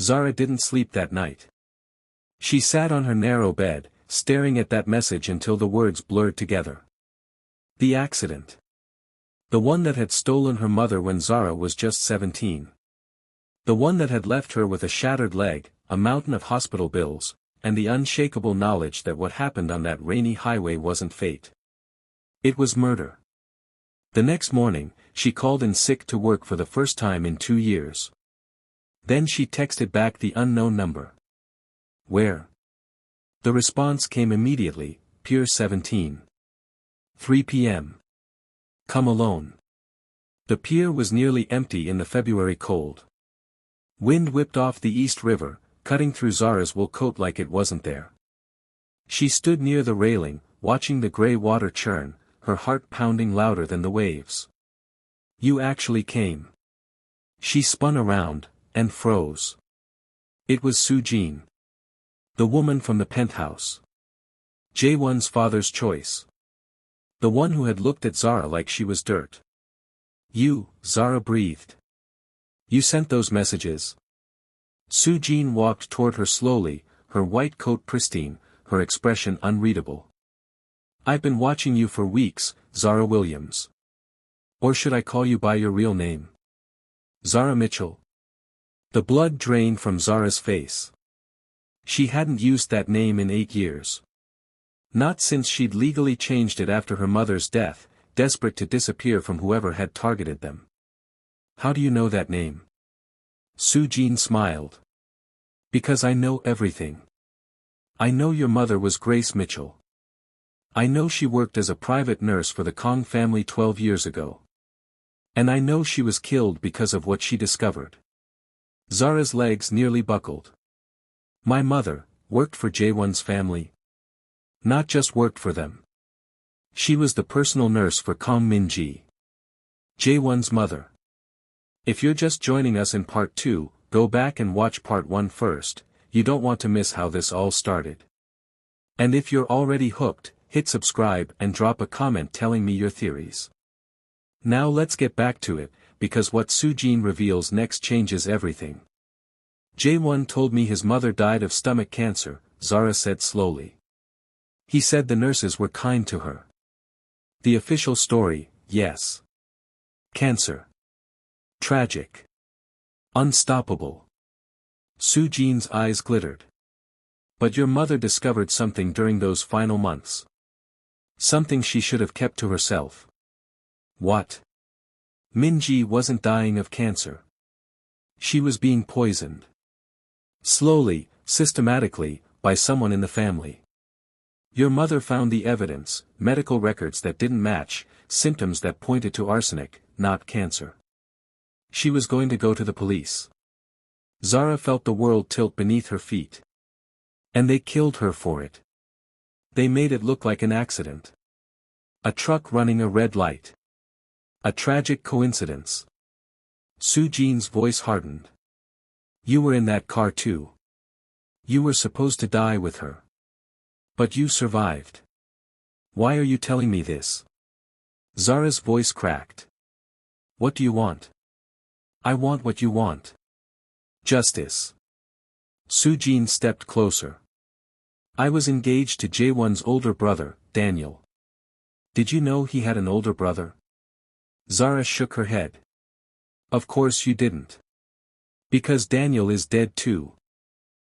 Zara didn't sleep that night. She sat on her narrow bed, staring at that message until the words blurred together. The accident. The one that had stolen her mother when Zara was just 17. The one that had left her with a shattered leg, a mountain of hospital bills, and the unshakable knowledge that what happened on that rainy highway wasn't fate. It was murder. The next morning, she called in sick to work for the first time in 2 years. Then she texted back the unknown number. Where? The response came immediately, Pier 17. 3 p.m. Come alone. The pier was nearly empty in the February cold. Wind whipped off the East River, cutting through Zara's wool coat like it wasn't there. She stood near the railing, watching the gray water churn, her heart pounding louder than the waves. You actually came. She spun around, and froze. It was Soo-jin. The woman from the penthouse. Jae-won's father's choice. The one who had looked at Zara like she was dirt. You, Zara breathed. You sent those messages. Soo-jin walked toward her slowly, her white coat pristine, her expression unreadable. I've been watching you for weeks, Zara Williams. Or should I call you by your real name? Zara Mitchell. The blood drained from Zara's face. She hadn't used that name in 8 years. Not since she'd legally changed it after her mother's death, desperate to disappear from whoever had targeted them. How do you know that name? Soo-jin smiled. Because I know everything. I know your mother was Grace Mitchell. I know she worked as a private nurse for the Kang family 12 years ago. And I know she was killed because of what she discovered. Zara's legs nearly buckled. My mother worked for Jae-won's family. Not just worked for them. She was the personal nurse for Kang Min-ji, Jae-won's mother. If you're just joining us in part 2, go back and watch part 1 first, you don't want to miss how this all started. And if you're already hooked, hit subscribe and drop a comment telling me your theories. Now let's get back to it, because what Soo-jin reveals next changes everything. Jae-won told me his mother died of stomach cancer, Zara said slowly. He said the nurses were kind to her. The official story, yes. Cancer. Tragic. Unstoppable. Soo-jin's eyes glittered. But your mother discovered something during those final months. Something she should have kept to herself. What? Min-ji wasn't dying of cancer. She was being poisoned. Slowly, systematically, by someone in the family. Your mother found the evidence, medical records that didn't match, symptoms that pointed to arsenic, not cancer. She was going to go to the police. Zara felt the world tilt beneath her feet. And they killed her for it. They made it look like an accident. A truck running a red light. A tragic coincidence. Soo-jin's voice hardened. You were in that car too. You were supposed to die with her. But you survived. Why are you telling me this? Zara's voice cracked. What do you want? I want what you want. Justice. Soo-jin stepped closer. I was engaged to Jae-won's older brother, Daniel. Did you know he had an older brother? Zara shook her head. Of course you didn't. Because Daniel is dead too.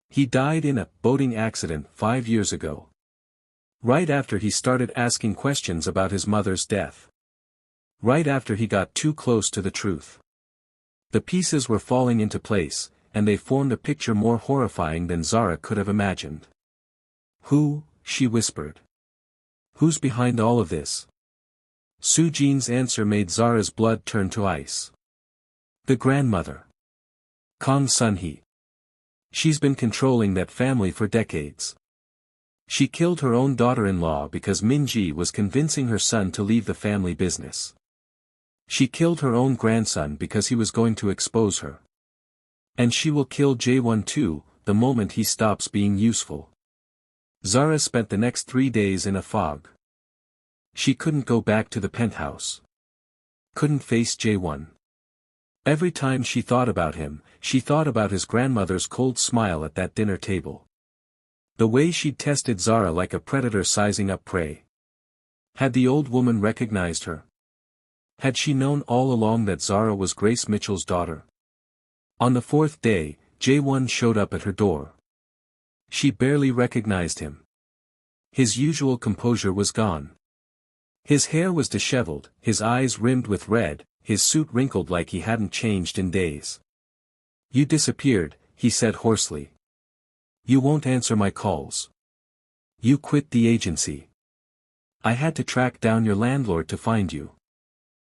He died in a boating accident 5 years ago. Right after he started asking questions about his mother's death. Right after he got too close to the truth. The pieces were falling into place, and they formed a picture more horrifying than Zara could have imagined. Who? She whispered. Who's behind all of this? Soo-jin's answer made Zara's blood turn to ice. The grandmother. Kang Sun-hee. She's been controlling that family for decades. She killed her own daughter-in-law because Min-ji was convincing her son to leave the family business. She killed her own grandson because he was going to expose her. And she will kill Jae-won too, the moment he stops being useful. Zara spent the next 3 days in a fog. She couldn't go back to the penthouse. Couldn't face Jae-won. Every time she thought about him, she thought about his grandmother's cold smile at that dinner table. The way she'd tested Zara like a predator sizing up prey. Had the old woman recognized her? Had she known all along that Zara was Grace Mitchell's daughter? On the fourth day, Jae-won showed up at her door. She barely recognized him. His usual composure was gone. His hair was disheveled, his eyes rimmed with red, his suit wrinkled like he hadn't changed in days. "You disappeared," he said hoarsely. "You won't answer my calls. You quit the agency. I had to track down your landlord to find you."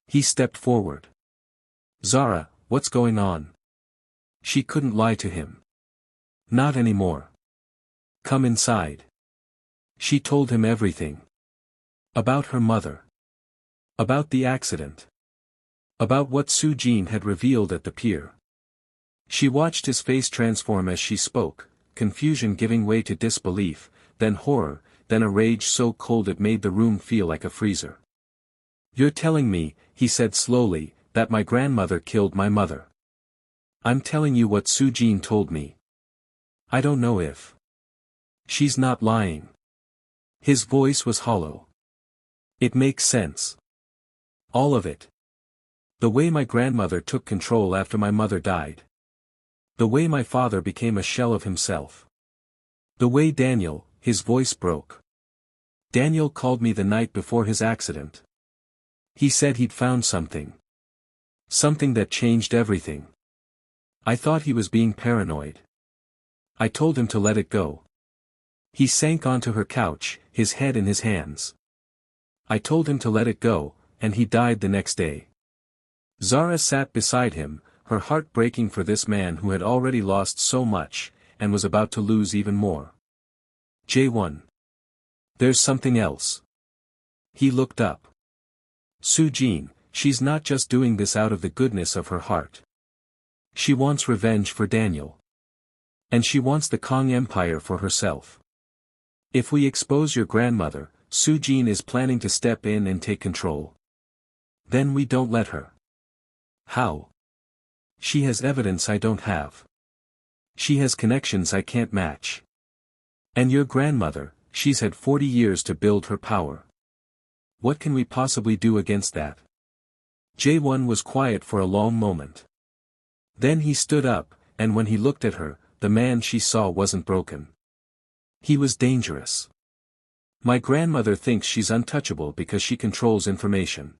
He stepped forward. "Zara, what's going on?" She couldn't lie to him. Not anymore. "Come inside." She told him everything. About her mother. About the accident. About what Soo-jin had revealed at the pier. She watched his face transform as she spoke, confusion giving way to disbelief, then horror, then a rage so cold it made the room feel like a freezer. "You're telling me," he said slowly, "that my grandmother killed my mother." "I'm telling you what Soo-jin told me. I don't know if she's not lying." His voice was hollow. "It makes sense. All of it. The way my grandmother took control after my mother died. The way my father became a shell of himself. The way Daniel," his voice broke. "Daniel called me the night before his accident. He said he'd found something. Something that changed everything. I thought he was being paranoid. I told him to let it go." He sank onto her couch, his head in his hands. "I told him to let it go, and he died the next day." Zara sat beside him, her heart breaking for this man who had already lost so much, and was about to lose even more. "Jae-won. There's something else." He looked up. "Soo-jin, she's not just doing this out of the goodness of her heart. She wants revenge for Daniel. And she wants the Kang Empire for herself. If we expose your grandmother, Soo-jin is planning to step in and take control. Then we don't let her." "How?" "She has evidence I don't have. She has connections I can't match. And your grandmother, she's had 40 years to build her power. What can we possibly do against that?" Jae-won was quiet for a long moment. Then he stood up, and when he looked at her, the man she saw wasn't broken. He was dangerous. "My grandmother thinks she's untouchable because she controls information.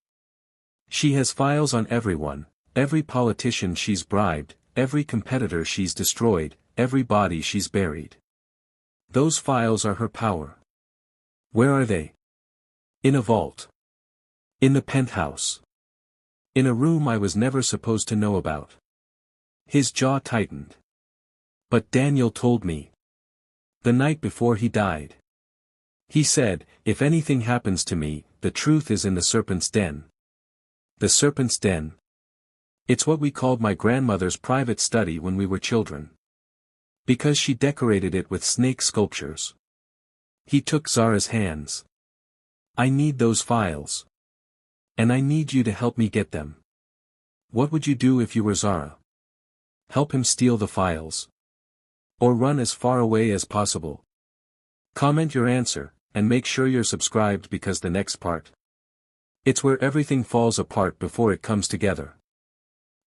She has files on everyone, every politician she's bribed, every competitor she's destroyed, every body she's buried. Those files are her power." "Where are they?" "In a vault. In the penthouse. In a room I was never supposed to know about." His jaw tightened. "But Daniel told me. The night before he died. He said, if anything happens to me, the truth is in the serpent's den." "The serpent's den?" "It's what we called my grandmother's private study when we were children. Because she decorated it with snake sculptures." He took Zara's hands. "I need those files. And I need you to help me get them." "What would you do if you were Zara?" "Help him steal the files. Or run as far away as possible." Comment your answer, and make sure you're subscribed because the next part. It's where everything falls apart before it comes together.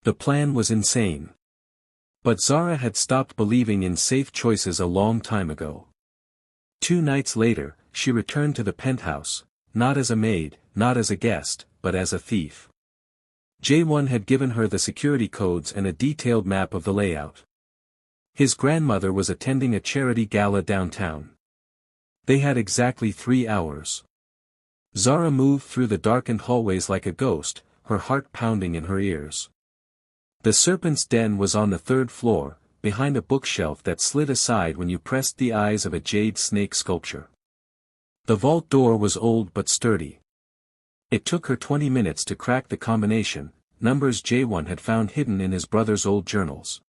The plan was insane. But Zara had stopped believing in safe choices a long time ago. 2 nights later, she returned to the penthouse, not as a maid, not as a guest, but as a thief. Jae-won had given her the security codes and a detailed map of the layout. His grandmother was attending a charity gala downtown. They had exactly 3 hours. Zara moved through the darkened hallways like a ghost, her heart pounding in her ears. The serpent's den was on the 3rd floor, behind a bookshelf that slid aside when you pressed the eyes of a jade snake sculpture. The vault door was old but sturdy. It took her 20 minutes to crack the combination, numbers Jae-won had found hidden in his brother's old journals.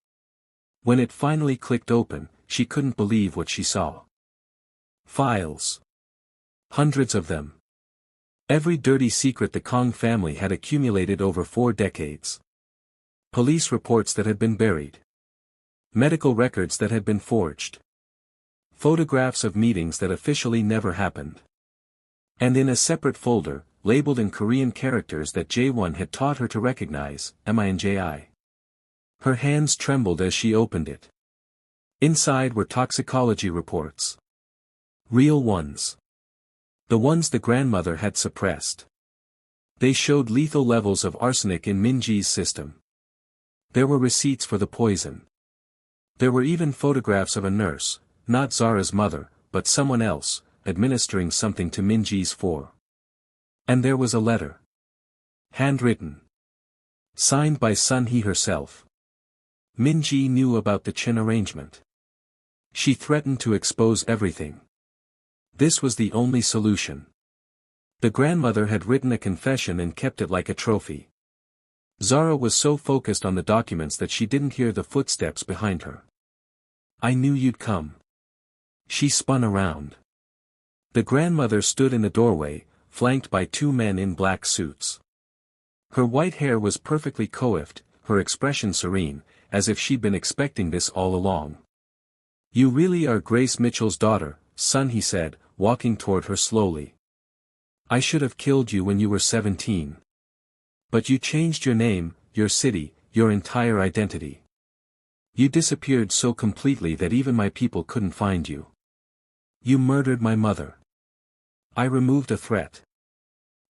When it finally clicked open, she couldn't believe what she saw. Files. Hundreds of them. Every dirty secret the Kang family had accumulated over 4 decades. Police reports that had been buried. Medical records that had been forged. Photographs of meetings that officially never happened. And in a separate folder, labeled in Korean characters that Jae-won had taught her to recognize, MINJI. Her hands trembled as she opened it. Inside were toxicology reports. Real ones. The ones the grandmother had suppressed. They showed lethal levels of arsenic in Minji's system. There were receipts for the poison. There were even photographs of a nurse, not Zara's mother, but someone else, administering something to Minji's four. And there was a letter. Handwritten. Signed by Sun-hee herself. Minji knew about the Chin arrangement. She threatened to expose everything. This was the only solution. The grandmother had written a confession and kept it like a trophy. Zara was so focused on the documents that she didn't hear the footsteps behind her. I knew you'd come. She spun around. The grandmother stood in the doorway, flanked by two men in black suits. Her white hair was perfectly coiffed, her expression serene, as if she'd been expecting this all along. You really are Grace Mitchell's daughter, son, he said, walking toward her slowly. I should have killed you when you were 17. But you changed your name, your city, your entire identity. You disappeared so completely that even my people couldn't find you. You murdered my mother. I removed a threat.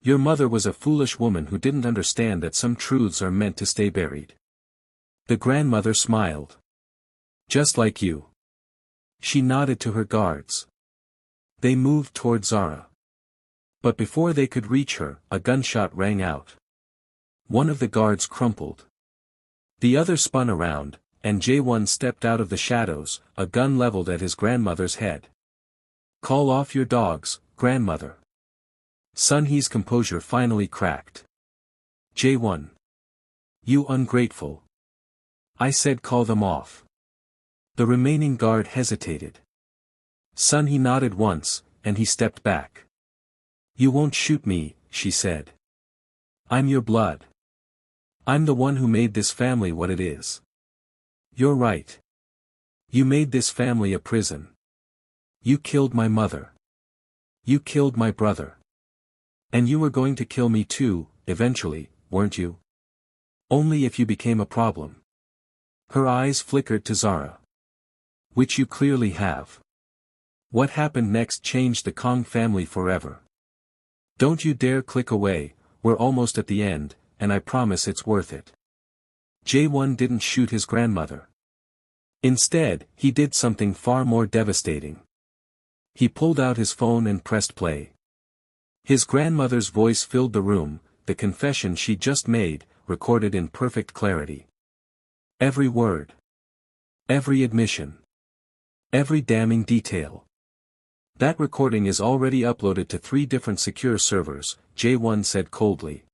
Your mother was a foolish woman who didn't understand that some truths are meant to stay buried. The grandmother smiled. Just like you. She nodded to her guards. They moved toward Zara. But before they could reach her, a gunshot rang out. One of the guards crumpled. The other spun around, and Jae-won stepped out of the shadows, a gun leveled at his grandmother's head. Call off your dogs, grandmother. Sun-hee's composure finally cracked. Jae-won. You ungrateful. I said call them off. The remaining guard hesitated. Sun-hee nodded once, and he stepped back. You won't shoot me, she said. I'm your blood. I'm the one who made this family what it is. You're right. You made this family a prison. You killed my mother. You killed my brother. And you were going to kill me too, eventually, weren't you? Only if you became a problem. Her eyes flickered to Zara. Which you clearly have. What happened next changed the Kang family forever. Don't you dare click away, we're almost at the end, and I promise it's worth it. Jae-won didn't shoot his grandmother. Instead, he did something far more devastating. He pulled out his phone and pressed play. His grandmother's voice filled the room, the confession she just made, recorded in perfect clarity. Every word. Every admission. Every damning detail. That recording is already uploaded to 3 different secure servers, Jae-won said coldly.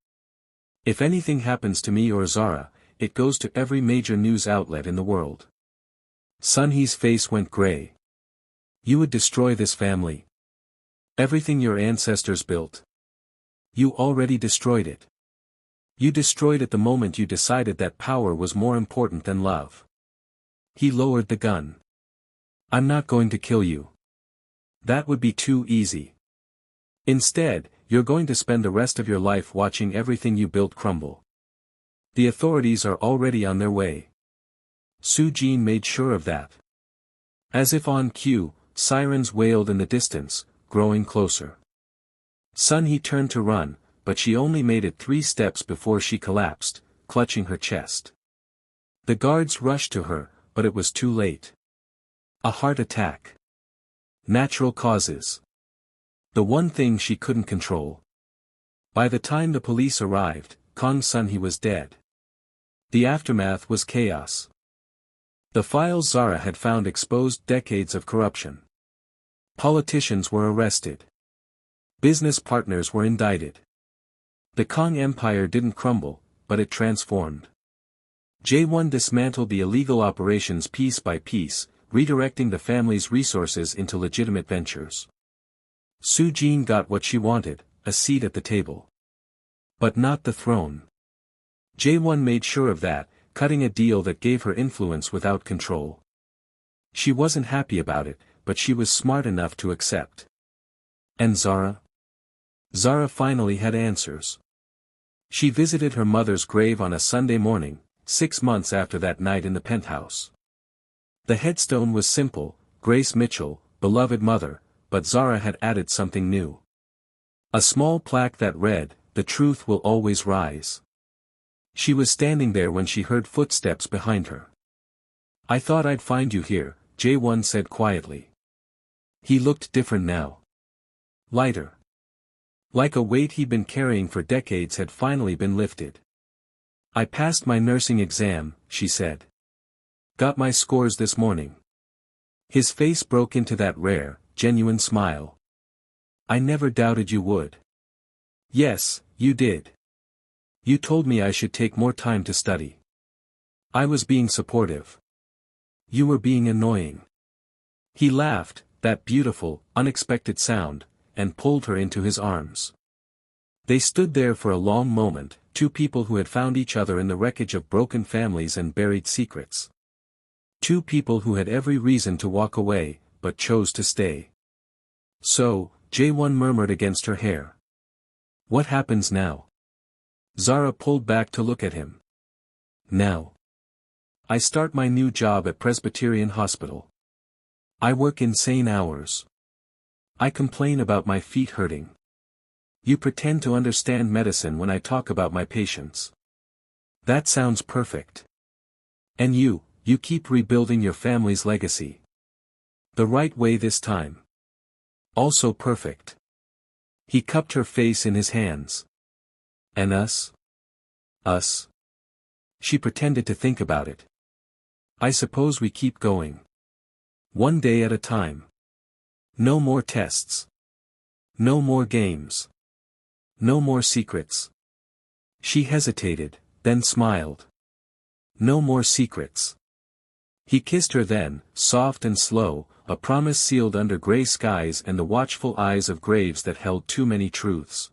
If anything happens to me or Zara, it goes to every major news outlet in the world. Sun-hee's face went gray. You would destroy this family. Everything your ancestors built. You already destroyed it. You destroyed it the moment you decided that power was more important than love. He lowered the gun. I'm not going to kill you. That would be too easy. Instead, you're going to spend the rest of your life watching everything you built crumble. The authorities are already on their way. Soo-jin made sure of that. As if on cue, sirens wailed in the distance, growing closer. Sun-hee turned to run, but she only made it 3 steps before she collapsed, clutching her chest. The guards rushed to her, but it was too late. A heart attack. Natural causes. The one thing she couldn't control. By the time the police arrived, Kang Sun-hee was dead. The aftermath was chaos. The files Zara had found exposed decades of corruption. Politicians were arrested. Business partners were indicted. The Kang Empire didn't crumble, but it transformed. Jae-won dismantled the illegal operations piece by piece, redirecting the family's resources into legitimate ventures. Soo-jin got what she wanted, a seat at the table. But not the throne. Jae-won made sure of that, cutting a deal that gave her influence without control. She wasn't happy about it, but she was smart enough to accept. And Zara? Zara finally had answers. She visited her mother's grave on a Sunday morning, 6 months after that night in the penthouse. The headstone was simple, Grace Mitchell, beloved mother, but Zara had added something new. A small plaque that read, "The truth will always rise." She was standing there when she heard footsteps behind her. "I thought I'd find you here," Jae-won said quietly. He looked different now. Lighter. Like a weight he'd been carrying for decades had finally been lifted. "I passed my nursing exam," she said. "Got my scores this morning." His face broke into that rare, genuine smile. "I never doubted you would." "Yes, you did. You told me I should take more time to study. I was being supportive. You were being annoying." He laughed, that beautiful, unexpected sound, and pulled her into his arms. They stood there for a long moment, two people who had found each other in the wreckage of broken families and buried secrets. Two people who had every reason to walk away, but chose to stay. "So," Jae-won murmured against her hair. "What happens now?" Zara pulled back to look at him. "Now. I start my new job at Presbyterian Hospital. I work insane hours. I complain about my feet hurting. You pretend to understand medicine when I talk about my patients. That sounds perfect. And you keep rebuilding your family's legacy. The right way this time. Also perfect." He cupped her face in his hands. "And us? Us?" She pretended to think about it. "I suppose we keep going. One day at a time. No more tests. No more games. No more secrets." She hesitated, then smiled. "No more secrets." He kissed her then, soft and slow, a promise sealed under gray skies and the watchful eyes of graves that held too many truths.